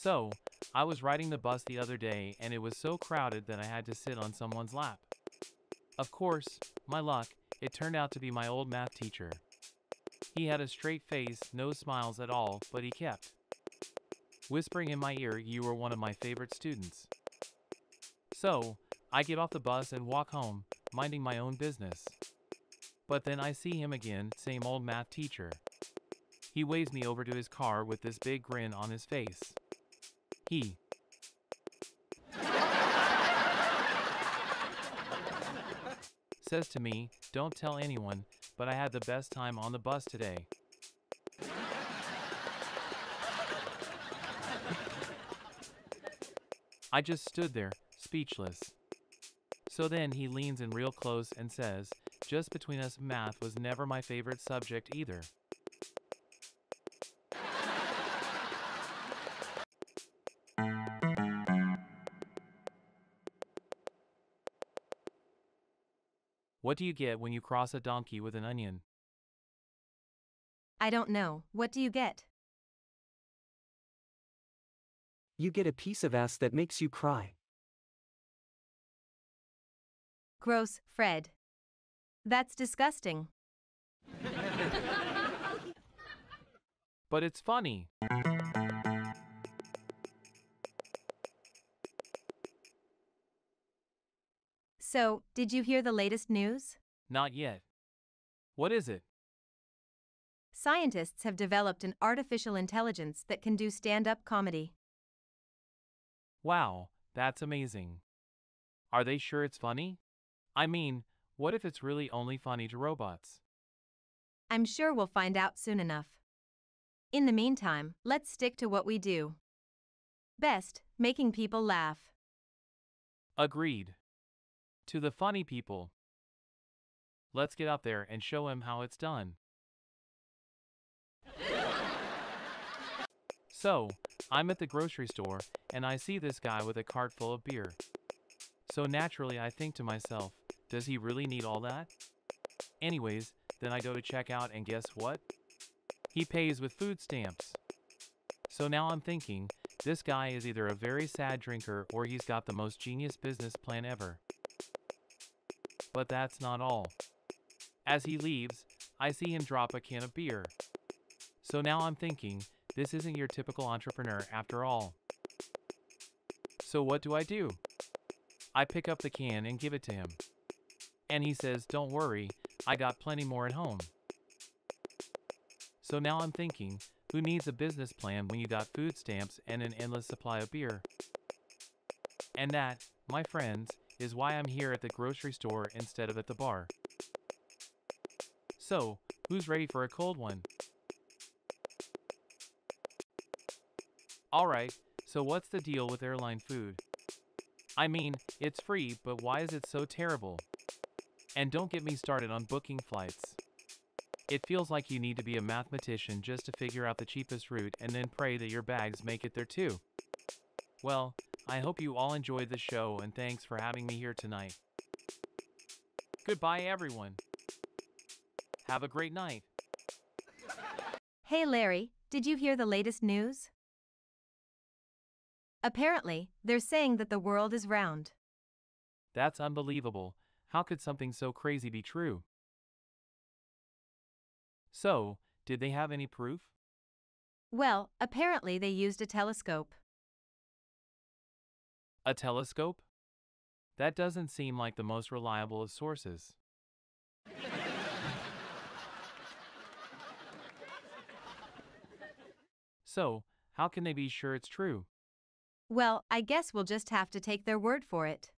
So, I was riding the bus the other day and it was so crowded that I had to sit on someone's lap. Of course, my luck, it turned out to be my old math teacher. He had a straight face, no smiles at all, but he kept whispering in my ear, "You were one of my favorite students." So, I get off the bus and walk home, minding my own business. But then I see him again, same old math teacher. He waves me over to his car with this big grin on his face. He says to me, "Don't tell anyone, but I had the best time on the bus today." I just stood there, speechless. So then he leans in real close and says, "Just between us, math was never my favorite subject either." What do you get when you cross a donkey with an onion? I don't know. What do you get? You get a piece of ass that makes you cry. Gross, Fred. That's disgusting. But it's funny. So, did you hear the latest news? Not yet. What is it? Scientists have developed an artificial intelligence that can do stand-up comedy. Wow, that's amazing. Are they sure it's funny? I mean, what if it's really only funny to robots? I'm sure we'll find out soon enough. In the meantime, let's stick to what we do best, making people laugh. Agreed. To the funny people. Let's get out there and show him how it's done. So, I'm at the grocery store, and I see this guy with a cart full of beer. So naturally I think to myself, does he really need all that? Anyways, then I go to check out and guess what? He pays with food stamps. So now I'm thinking, this guy is either a very sad drinker or he's got the most genius business plan ever. But that's not all. As he leaves, I see him drop a can of beer. So now I'm thinking, this isn't your typical entrepreneur after all. So what do? I pick up the can and give it to him. And he says, "Don't worry, I got plenty more at home." So now I'm thinking, who needs a business plan when you got food stamps and an endless supply of beer? And that, my friends, is why I'm here at the grocery store instead of at the bar. So, who's ready for a cold one? Alright, so what's the deal with airline food? I mean, it's free, but why is it so terrible? And don't get me started on booking flights. It feels like you need to be a mathematician just to figure out the cheapest route and then pray that your bags make it there too. Well, I hope you all enjoyed the show and thanks for having me here tonight. Goodbye everyone. Have a great night. Hey Larry, did you hear the latest news? Apparently, they're saying that the world is round. That's unbelievable. How could something so crazy be true? So, did they have any proof? Well, apparently they used a telescope. A telescope? That doesn't seem like the most reliable of sources. So, how can they be sure it's true? Well, I guess we'll just have to take their word for it.